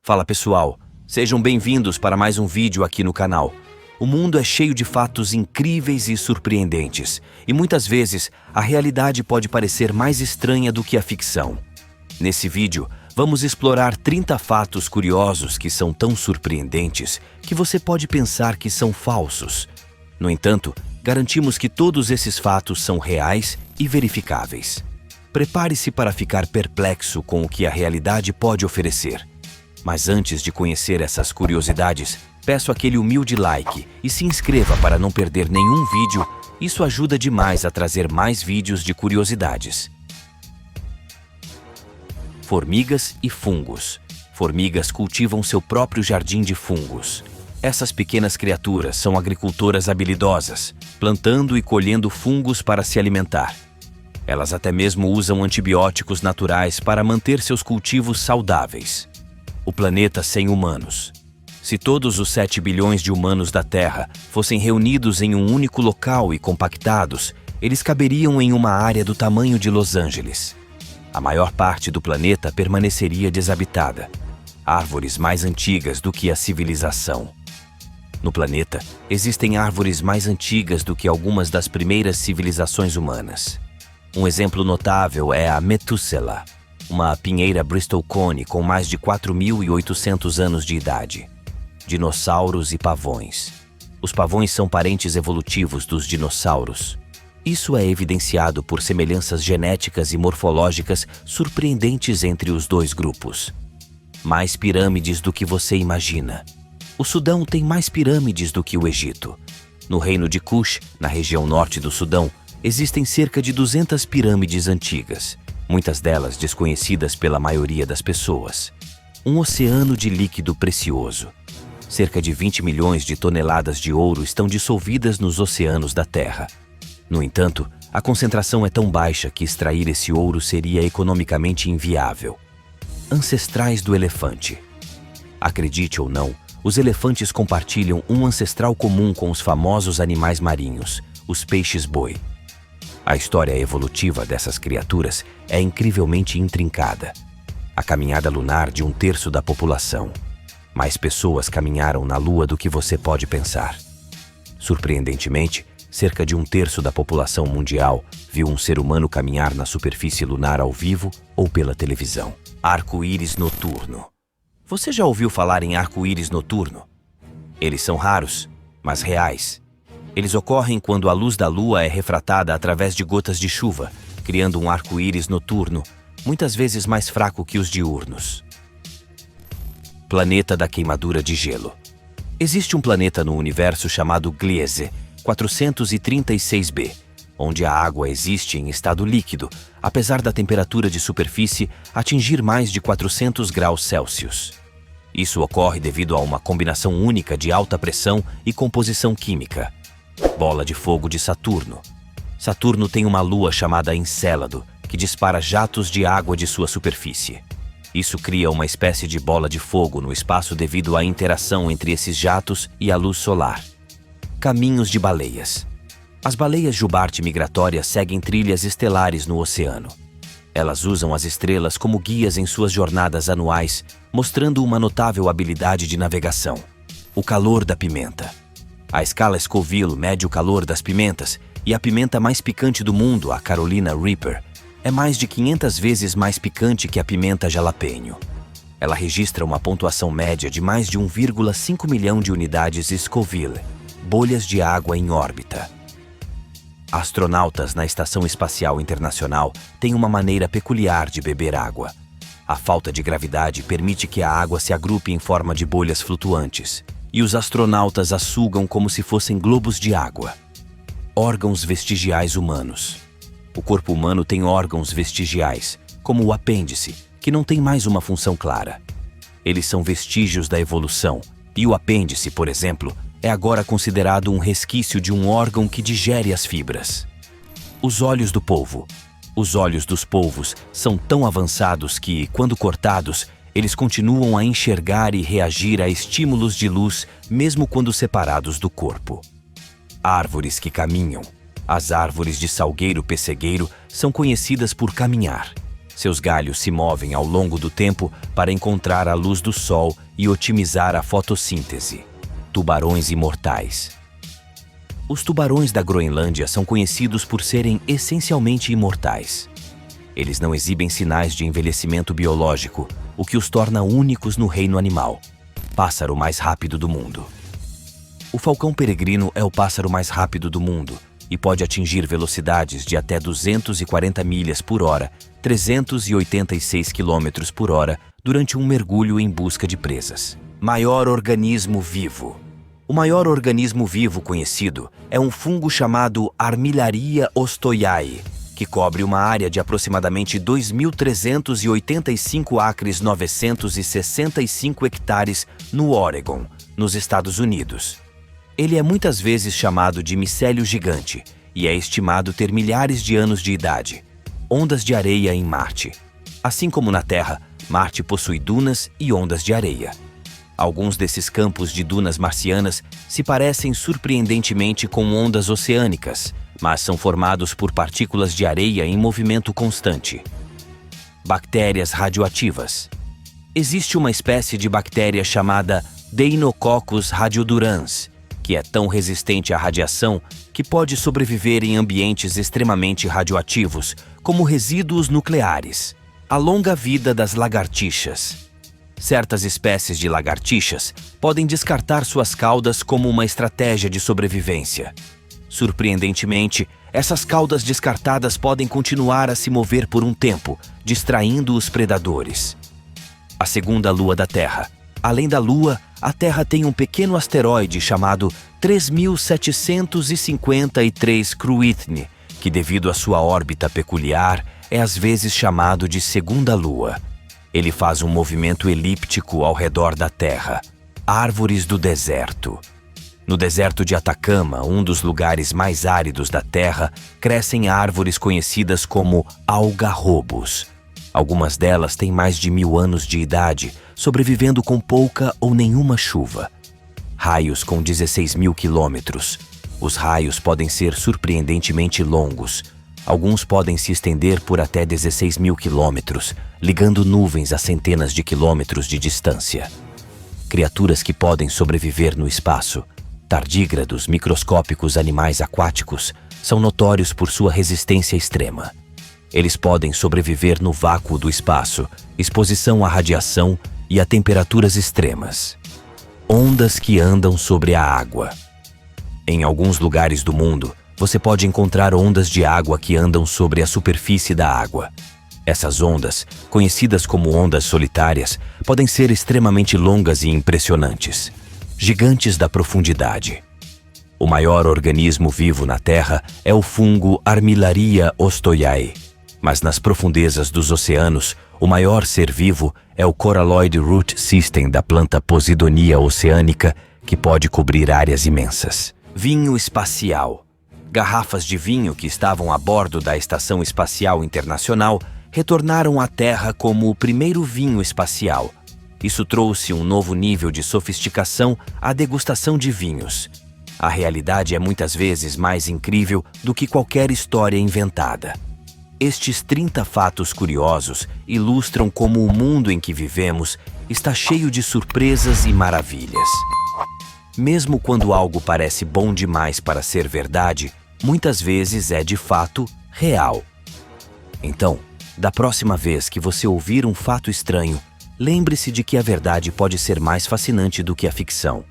Fala pessoal, sejam bem-vindos para mais um vídeo aqui no canal. O mundo é cheio de fatos incríveis e surpreendentes, e muitas vezes a realidade pode parecer mais estranha do que a ficção. Nesse vídeo, vamos explorar 30 fatos curiosos que são tão surpreendentes que você pode pensar que são falsos. No entanto, garantimos que todos esses fatos são reais e verificáveis. Prepare-se para ficar perplexo com o que a realidade pode oferecer. Mas antes de conhecer essas curiosidades, peço aquele humilde like e se inscreva para não perder nenhum vídeo. Isso ajuda demais a trazer mais vídeos de curiosidades. Formigas e fungos. Formigas cultivam seu próprio jardim de fungos. Essas pequenas criaturas são agricultoras habilidosas, plantando e colhendo fungos para se alimentar. Elas até mesmo usam antibióticos naturais para manter seus cultivos saudáveis. O planeta sem humanos. Se todos os 7 bilhões de humanos da Terra fossem reunidos em um único local e compactados, eles caberiam em uma área do tamanho de Los Angeles. A maior parte do planeta permaneceria desabitada. Árvores mais antigas do que a civilização. No planeta, existem árvores mais antigas do que algumas das primeiras civilizações humanas. Um exemplo notável é a Methuselah, uma pinheira Bristol Cone com mais de 4.800 anos de idade. Dinossauros e pavões. Os pavões são parentes evolutivos dos dinossauros. Isso é evidenciado por semelhanças genéticas e morfológicas surpreendentes entre os dois grupos. Mais pirâmides do que você imagina. O Sudão tem mais pirâmides do que o Egito. No reino de Kush, na região norte do Sudão, existem cerca de 200 pirâmides antigas, muitas delas desconhecidas pela maioria das pessoas. Um oceano de líquido precioso. Cerca de 20 milhões de toneladas de ouro estão dissolvidas nos oceanos da Terra. No entanto, a concentração é tão baixa que extrair esse ouro seria economicamente inviável. Ancestrais do elefante. Acredite ou não, os elefantes compartilham um ancestral comum com os famosos animais marinhos, os peixes-boi. A história evolutiva dessas criaturas é incrivelmente intrincada. A caminhada lunar de 1/3 da população. Mais pessoas caminharam na Lua do que você pode pensar. Surpreendentemente, cerca de 1/3 da população mundial viu um ser humano caminhar na superfície lunar ao vivo ou pela televisão. Arco-íris noturno. Você já ouviu falar em arco-íris noturno? Eles são raros, mas reais. Eles ocorrem quando a luz da lua é refratada através de gotas de chuva, criando um arco-íris noturno, muitas vezes mais fraco que os diurnos. Planeta da queimadura de gelo. Existe um planeta no universo chamado Gliese 436b, onde a água existe em estado líquido, apesar da temperatura de superfície atingir mais de 400 graus Celsius. Isso ocorre devido a uma combinação única de alta pressão e composição química. Bola de fogo de Saturno. Saturno tem uma lua chamada Encélado, que dispara jatos de água de sua superfície. Isso cria uma espécie de bola de fogo no espaço devido à interação entre esses jatos e a luz solar. Caminhos de baleias. As baleias jubarte migratórias seguem trilhas estelares no oceano. Elas usam as estrelas como guias em suas jornadas anuais, mostrando uma notável habilidade de navegação. O calor da pimenta. A escala Scoville mede o calor das pimentas, e a pimenta mais picante do mundo, a Carolina Reaper, é mais de 500 vezes mais picante que a pimenta jalapeño. Ela registra uma pontuação média de mais de 1,5 milhão de unidades Scoville, bolhas de água em órbita. Astronautas na Estação Espacial Internacional têm uma maneira peculiar de beber água. A falta de gravidade permite que a água se agrupe em forma de bolhas flutuantes, e os astronautas a sugam como se fossem globos de água. Órgãos vestigiais humanos. O corpo humano tem órgãos vestigiais, como o apêndice, que não tem mais uma função clara. Eles são vestígios da evolução, e o apêndice, por exemplo, é agora considerado um resquício de um órgão que digere as fibras. Os olhos do polvo. Os olhos dos polvos são tão avançados que, quando cortados, eles continuam a enxergar e reagir a estímulos de luz, mesmo quando separados do corpo. Árvores que caminham. As árvores de salgueiro pessegueiro são conhecidas por caminhar. Seus galhos se movem ao longo do tempo para encontrar a luz do sol e otimizar a fotossíntese. Tubarões imortais. Os tubarões da Groenlândia são conhecidos por serem essencialmente imortais. Eles não exibem sinais de envelhecimento biológico, o que os torna únicos no reino animal. Pássaro mais rápido do mundo. O falcão peregrino é o pássaro mais rápido do mundo e pode atingir velocidades de até 240 milhas por hora, 386 km por hora, durante um mergulho em busca de presas. Maior organismo vivo. O maior organismo vivo conhecido é um fungo chamado Armillaria ostoiae, que cobre uma área de aproximadamente 2.385 acres 965 hectares no Oregon, nos Estados Unidos. Ele é muitas vezes chamado de micélio gigante e é estimado ter milhares de anos de idade. Ondas de areia em Marte. Assim como na Terra, Marte possui dunas e ondas de areia. Alguns desses campos de dunas marcianas se parecem surpreendentemente com ondas oceânicas, mas são formados por partículas de areia em movimento constante. Bactérias radioativas. Existe uma espécie de bactéria chamada Deinococcus radiodurans, que é tão resistente à radiação que pode sobreviver em ambientes extremamente radioativos, como resíduos nucleares. A longa vida das lagartixas. Certas espécies de lagartixas podem descartar suas caudas como uma estratégia de sobrevivência. Surpreendentemente, essas caudas descartadas podem continuar a se mover por um tempo, distraindo os predadores. A segunda lua da Terra. Além da Lua, a Terra tem um pequeno asteroide chamado 3753 Cruithne, que devido à sua órbita peculiar, é às vezes chamado de segunda Lua. Ele faz um movimento elíptico ao redor da Terra. Árvores do deserto. No deserto de Atacama, um dos lugares mais áridos da Terra, crescem árvores conhecidas como algarrobos. Algumas delas têm mais de 1000 anos de idade, sobrevivendo com pouca ou nenhuma chuva. Raios com 16.000 quilômetros. Os raios podem ser surpreendentemente longos. Alguns podem se estender por até 16.000 quilômetros, ligando nuvens a centenas de quilômetros de distância. Criaturas que podem sobreviver no espaço. Tardígrados, microscópicos animais aquáticos, são notórios por sua resistência extrema. Eles podem sobreviver no vácuo do espaço, exposição à radiação e a temperaturas extremas. Ondas que andam sobre a água. Em alguns lugares do mundo, você pode encontrar ondas de água que andam sobre a superfície da água. Essas ondas, conhecidas como ondas solitárias, podem ser extremamente longas e impressionantes. Gigantes da profundidade. O maior organismo vivo na Terra é o fungo Armillaria ostoiae. Mas nas profundezas dos oceanos, o maior ser vivo é o Coralloid Root System da planta Posidonia oceanica, que pode cobrir áreas imensas. Vinho espacial. Garrafas de vinho que estavam a bordo da Estação Espacial Internacional retornaram à Terra como o primeiro vinho espacial. Isso trouxe um novo nível de sofisticação à degustação de vinhos. A realidade é muitas vezes mais incrível do que qualquer história inventada. Estes 30 fatos curiosos ilustram como o mundo em que vivemos está cheio de surpresas e maravilhas. Mesmo quando algo parece bom demais para ser verdade, muitas vezes é de fato real. Então, da próxima vez que você ouvir um fato estranho, lembre-se de que a verdade pode ser mais fascinante do que a ficção.